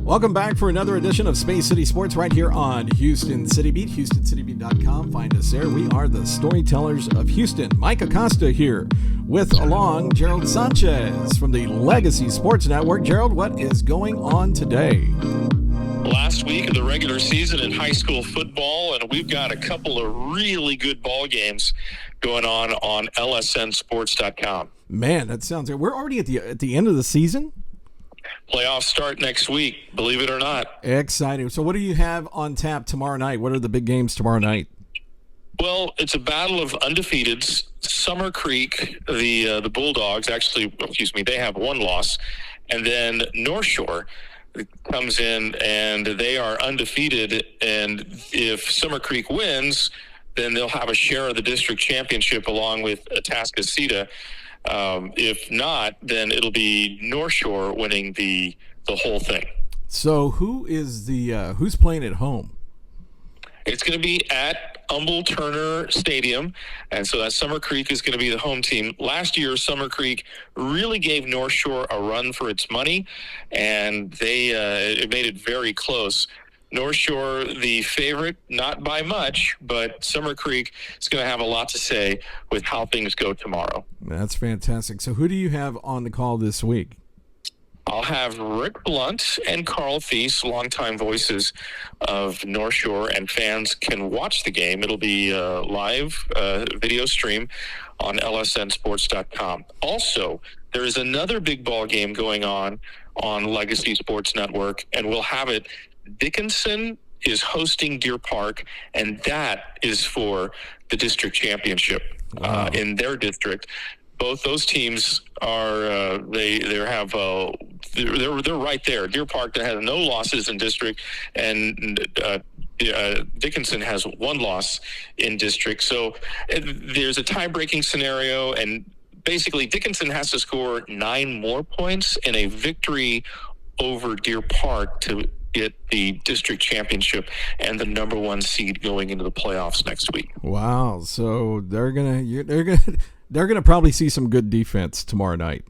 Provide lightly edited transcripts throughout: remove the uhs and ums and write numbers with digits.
Welcome back for another edition of Space City Sports right here on Houston City Beat, HoustonCityBeat.com. Find us there. We are the storytellers of Houston. Mike Acosta here with along Gerald Sanchez from the Legacy Sports Network. Gerald, what is going on today? Last week of the regular season in high school football, and we've got a couple of really good ball games going on LSNsports.com. Man, that sounds good. We're already at the end of the season? Playoffs start next week, believe it or not. Exciting. So what do you have on tap tomorrow night? What are the big games tomorrow night? Well, it's a battle of undefeateds. Summer Creek, the Bulldogs, they have one loss. And then North Shore comes in, and they are undefeated. And if Summer Creek wins, then they'll have a share of the district championship along with Atascocita. If not, then it'll be North Shore winning the whole thing. So who's playing at home? It's going to be at Humble Turner Stadium, and so that Summer Creek is going to be the home team. Last year, Summer Creek really gave North Shore a run for its money, and it made it very close. North Shore, the favorite, not by much, but Summer Creek is going to have a lot to say with how things go tomorrow. That's fantastic. So who do you have on the call this week? I'll have Rick Blunt and Carl Feast, longtime voices of North Shore, and fans can watch the game. It'll be a live video stream on LSNsports.com. Also, there is another big ball game going on Legacy Sports Network, and we'll have it. Dickinson is hosting Deer Park, and that is for the district championship in their district. Both those teams are they're right there. Deer Park that has no losses in district, and Dickinson has one loss in district. So there's a tie-breaking scenario, and basically Dickinson has to score 9 more points in a victory over Deer Park to get the district championship and the number 1 seed going into the playoffs next week. Wow! So they're gonna probably see some good defense tomorrow night.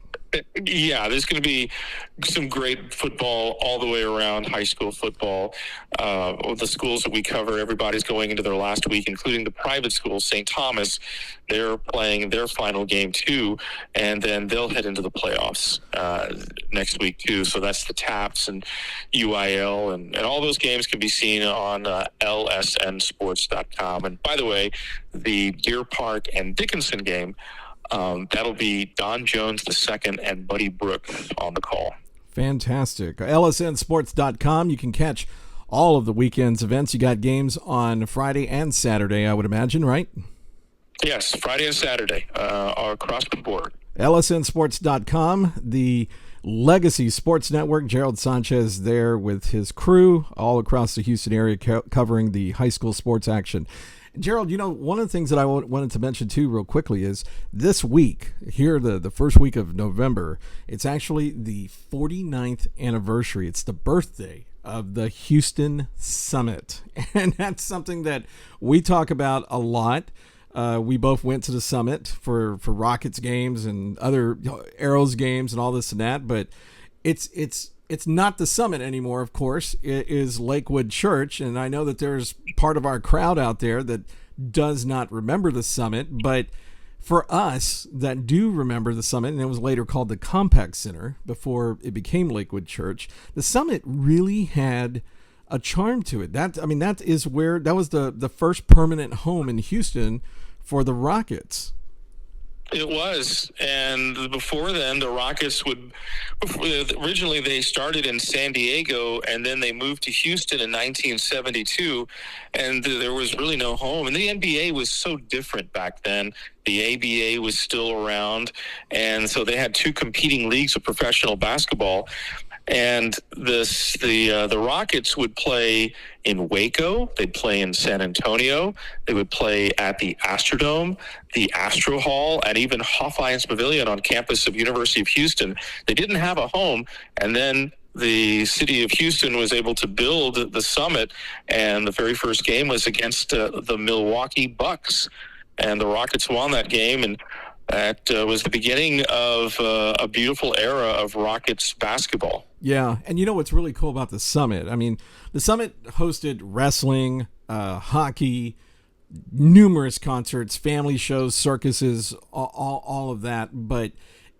Yeah, there's going to be some great football all the way around, high school football. The schools that we cover, everybody's going into their last week, including the private schools. St. Thomas, they're playing their final game too, and then they'll head into the playoffs next week too. So that's the TAPS and UIL, and all those games can be seen on LSNsports.com. And by the way, the Deer Park and Dickinson game, that'll be Don Jones II and Buddy Brooks on the call. Fantastic. LSNsports.com. You can catch all of the weekend's events. You got games on Friday and Saturday, I would imagine, right? Yes, Friday and Saturday are across the board. LSNsports.com, the Legacy Sports Network. Gerald Sanchez there with his crew all across the Houston area covering the high school sports action. Gerald, one of the things that I wanted to mention too real quickly is this week, here the first week of November, it's actually the 49th anniversary. It's the birthday of the Houston Summit. And that's something that we talk about a lot. We both went to the Summit for Rockets games and other Arrows games and all this and that, but it's not the Summit anymore, of course. It is Lakewood Church, and I know that there's part of our crowd out there that does not remember the Summit, but for us that do remember the Summit, and it was later called the Compact Center before it became Lakewood Church, the Summit really had a charm to it. That was the first permanent home in Houston for the Rockets. It was, and before then, the Rockets originally they started in San Diego, and then they moved to Houston in 1972, and there was really no home. And the NBA was so different back then. The ABA was still around, and so they had 2 competing leagues of professional basketball. And the Rockets would play in Waco, they'd play in San Antonio, they would play at the Astrodome, the Astro Hall, and even Hofheinz Pavilion on campus of University of Houston. They didn't have a home, and then the city of Houston was able to build the Summit, and the very first game was against the Milwaukee Bucks, and the Rockets won that game. And That was the beginning of a beautiful era of Rockets basketball. Yeah, and you know what's really cool about the Summit? I mean, the Summit hosted wrestling, hockey, numerous concerts, family shows, circuses, all of that, but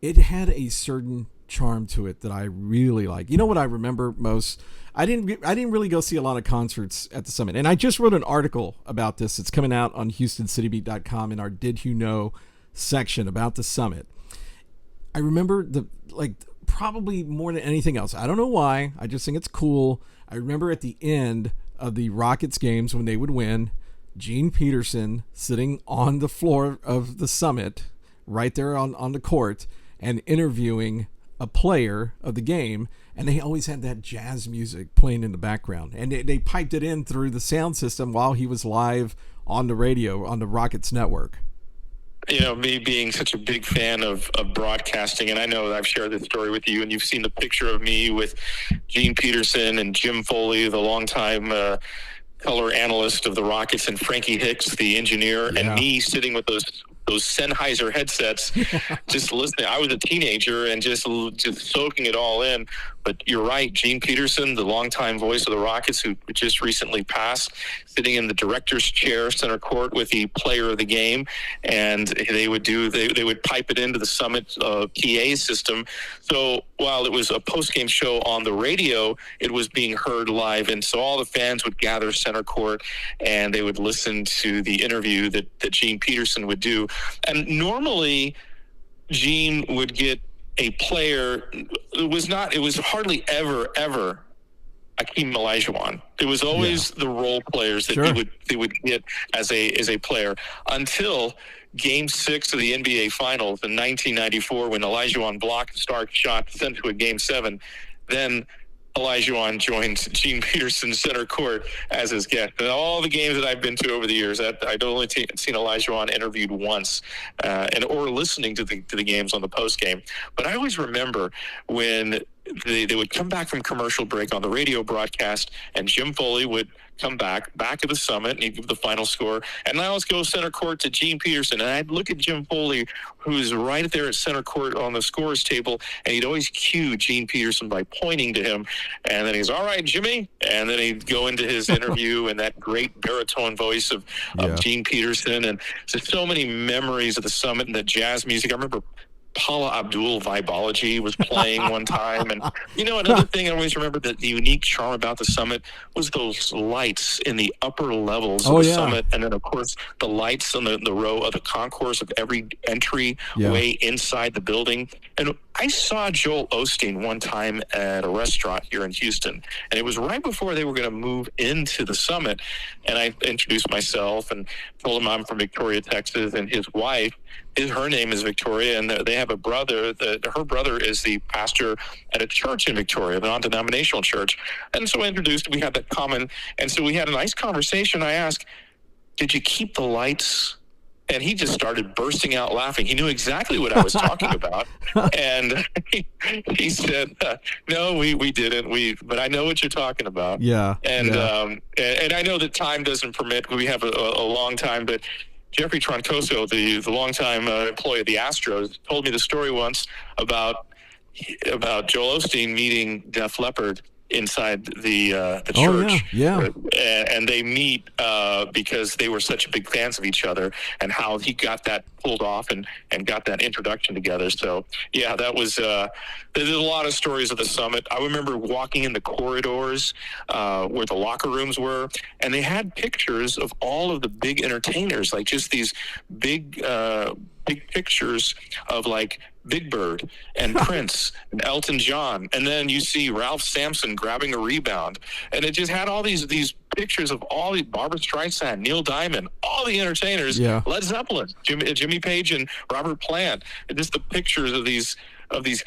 it had a certain charm to it that I really like. You know what I remember most? I didn't really go see a lot of concerts at the Summit. And I just wrote an article about this. It's coming out on HoustonCityBeat.com in our Did You Know section about the Summit. I remember probably more than anything else. I don't know why. I just think it's cool. I remember at the end of the Rockets games when they would win, Gene Peterson sitting on the floor of the Summit right there on the court and interviewing a player of the game, and they always had that jazz music playing in the background, and they piped it in through the sound system while he was live on the radio on the Rockets network. You know, me being such a big fan of broadcasting, and I know that I've shared this story with you, and you've seen the picture of me with Gene Peterson and Jim Foley, the longtime color analyst of the Rockets, and Frankie Hicks, the engineer, and me sitting with those Sennheiser headsets, just listening. I was a teenager and just soaking it all in. But you're right, Gene Peterson, the longtime voice of the Rockets, who just recently passed, sitting in the director's chair, center court, with the player of the game, and they would pipe it into the Summit PA system. So while it was a post-game show on the radio, it was being heard live, and so all the fans would gather center court, and they would listen to the interview that Gene Peterson would do. And normally, Gene would get a player. It was hardly ever Akeem Olajuwon. It was always the role players that they would get as a player until Game 6 of the NBA Finals in 1994, when Olajuwon blocked Stark's shot, sent to a Game 7. Then Olajuwon joined Gene Peterson's center court as his guest. And all the games that I've been to over the years, I'd only seen Olajuwon interviewed once, or listening to the games on the post game. But I always remember when they would come back from commercial break on the radio broadcast, and Jim Foley would come back at the Summit, and he'd give the final score. And now let's go center court to Gene Peterson. And I'd look at Jim Foley, who's right there at center court on the scorer's table, and he'd always cue Gene Peterson by pointing to him. And then he's, all right, Jimmy. And then he'd go into his interview and that great baritone voice of Gene Peterson. And so many memories of the Summit and the jazz music. I remember Paula Abdul Vibology was playing one time. And, another thing I always remember, that the unique charm about the Summit was those lights in the upper levels of the Summit. And then, of course, the lights on the row of the concourse of every entry way inside the building. And I saw Joel Osteen one time at a restaurant here in Houston, and it was right before they were going to move into the Summit. And I introduced myself and told him I'm from Victoria, Texas, and his wife, her name is Victoria, and they have a brother. Her brother is the pastor at a church in Victoria, a non-denominational church. And so I introduced, we had that common, and so we had a nice conversation. I asked, did you keep the lights? And he just started bursting out laughing. He knew exactly what I was talking about. And he said, no, we didn't. But I know what you're talking about. Yeah. And I know that time doesn't permit. We have a long time, but Jeffrey Troncoso, the longtime employee of the Astros, told me the story once about Joel Osteen meeting Def Leppard inside the church. And they meet because they were such big fans of each other, and how he got that pulled off and got that introduction together. So that was there's a lot of stories of the Summit. I remember walking in the corridors where the locker rooms were, and they had pictures of all of the big entertainers, like just these big pictures of like Big Bird and Prince and Elton John, and then you see Ralph Sampson grabbing a rebound, and it just had all these pictures of all the Barbra Streisand, Neil Diamond, all the entertainers, Led Zeppelin, Jimmy Page and Robert Plant, and just the pictures of these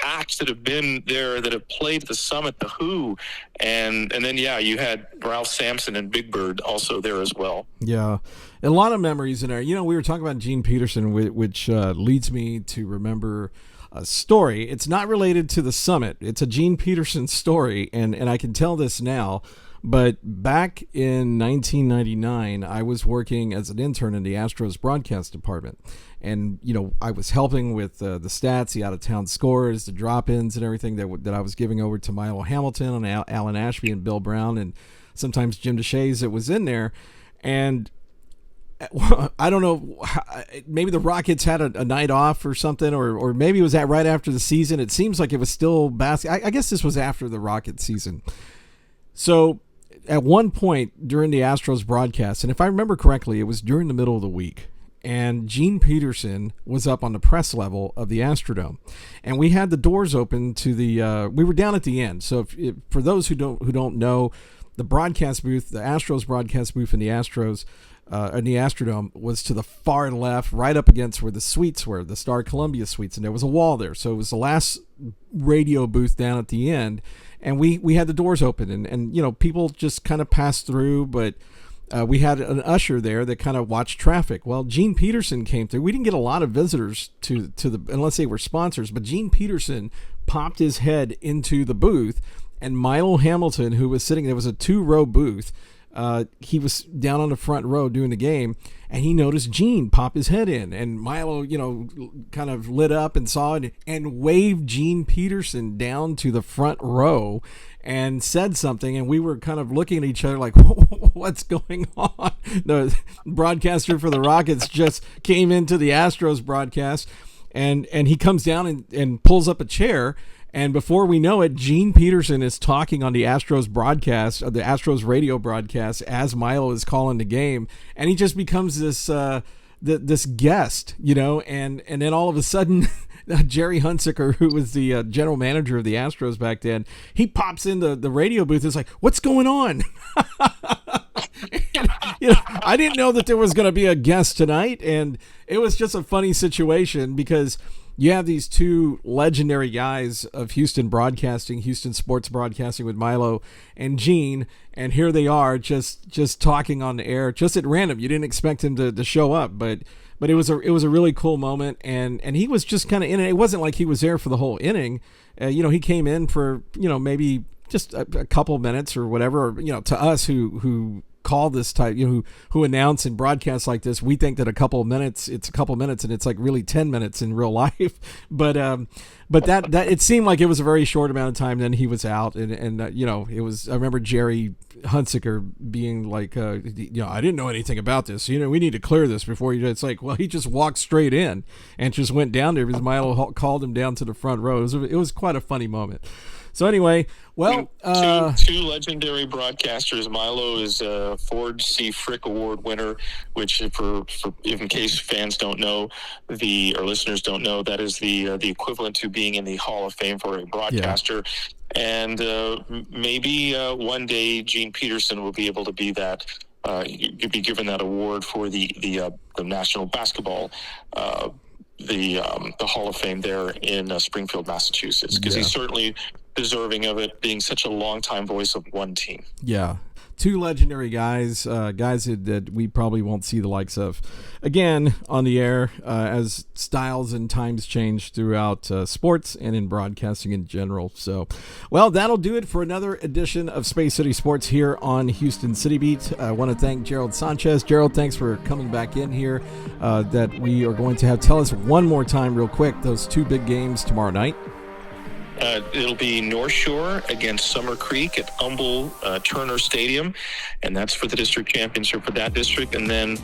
acts that have been there, that have played at the Summit, the Who, and then you had Ralph Sampson and Big Bird also there as well. Yeah, a lot of memories in there. We were talking about Gene Peterson, which leads me to remember a story. It's not related to the Summit. It's a Gene Peterson story, and I can tell this now. But back in 1999, I was working as an intern in the Astros broadcast department. And, I was helping with the stats, the out-of-town scores, the drop-ins and everything that I was giving over to Milo Hamilton and Alan Ashby and Bill Brown and sometimes Jim DeShays that was in there. And I don't know, maybe the Rockets had a night off or something, or maybe it was right after the season. It seems like it was still basketball. I guess this was after the Rockets season. So at one point during the Astros broadcast, and if I remember correctly, it was during the middle of the week, and Gene Peterson was up on the press level of the Astrodome, and we had the doors open to we were down at the end. So for those who don't know, the broadcast booth, the Astros broadcast booth in the Astrodome was to the far left, right up against where the suites were, the Star Columbia suites, and there was a wall there. So it was the last radio booth down at the end, and we had the doors open, and people just kind of passed through, but we had an usher there that kind of watched traffic. Well, Gene Peterson came through. We didn't get a lot of visitors to unless they were sponsors, but Gene Peterson popped his head into the booth, and Milo Hamilton, who was sitting there, was a 2-row booth. He was down on the front row doing the game, and he noticed Gene pop his head in, and Milo, kind of lit up and saw it and waved Gene Peterson down to the front row and said something, and we were kind of looking at each other like, what's going on? The broadcaster for the Rockets just came into the Astros broadcast, and he comes down and pulls up a chair. And before we know it, Gene Peterson is talking on the Astros broadcast, the Astros radio broadcast, as Milo is calling the game, and he just becomes this this guest, and then all of a sudden, Jerry Hunsaker, who was the general manager of the Astros back then, he pops in the radio booth. It's like, what's going on? I didn't know that there was going to be a guest tonight, and it was just a funny situation because you have these two legendary guys of Houston sports broadcasting with Milo and Gene, and here they are just talking on the air, just at random. You didn't expect him to show up, but it was a really cool moment, and he was just kind of in it. It wasn't like he was there for the whole inning. He came in for maybe just a couple minutes or whatever. Or, to us who call this type, who announce and broadcast like this, we think that it's a couple minutes, and it's like really 10 minutes in real life. But that it seemed like it was a very short amount of time. Then he was out, and it was. I remember Jerry Hunsaker being like, I didn't know anything about this. We need to clear this before you. It's like, well, he just walked straight in and just went down there because Milo called him down to the front row. It was quite a funny moment. So anyway, well, two legendary broadcasters. Milo is a Ford C. Frick Award winner, which, for in case fans don't know, or listeners don't know, that is the equivalent to being in the Hall of Fame for a broadcaster. Yeah. And maybe one day Gene Peterson will be able to be that. You'd be given that award for the National Basketball. The Hall of Fame there in Springfield, Massachusetts, because he's certainly deserving of it, being such a long-time voice of one team. Yeah. Two legendary guys that we probably won't see the likes of again on the air as styles and times change throughout sports and in broadcasting in general. So, well, that'll do it for another edition of Space City Sports here on Houston City Beat. I want to thank Gerald Sanchez. Gerald, thanks for coming back in here. That we are going to have. Tell us one more time real quick those two big games tomorrow night. It'll be North Shore against Summer Creek at Humble Turner Stadium, and that's for the district championship for that district. And then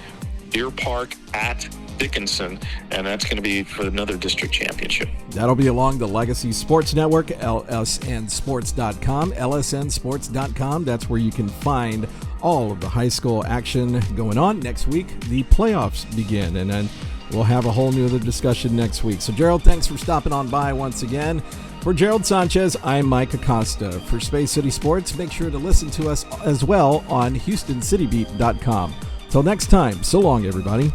Deer Park at Dickinson, and that's going to be for another district championship. That'll be along the Legacy Sports Network, lsnsports.com, lsnsports.com. That's where you can find all of the high school action going on. Next week, the playoffs begin, and then we'll have a whole new other discussion next week. So, Gerald, thanks for stopping on by once again. For Gerald Sanchez, I'm Mike Acosta. For Space City Sports, make sure to listen to us as well on HoustonCityBeat.com. Till next time, so long, everybody.